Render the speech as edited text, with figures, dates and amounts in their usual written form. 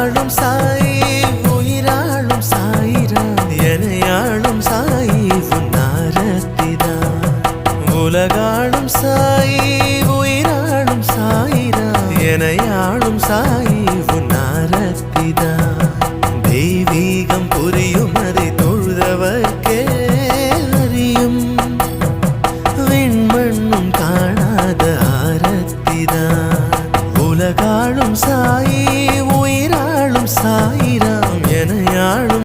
உலகாளும் சாயி உயிராளும் சாயிரா எனையாளும் சாயி உன்னாரத்திதான் உலகாளும் சாயி உயிராளும் சாயிரா எனையாளும் சாயி உன்னாரத்திதான் தெய்வீகம் புரியும் அதை தொழு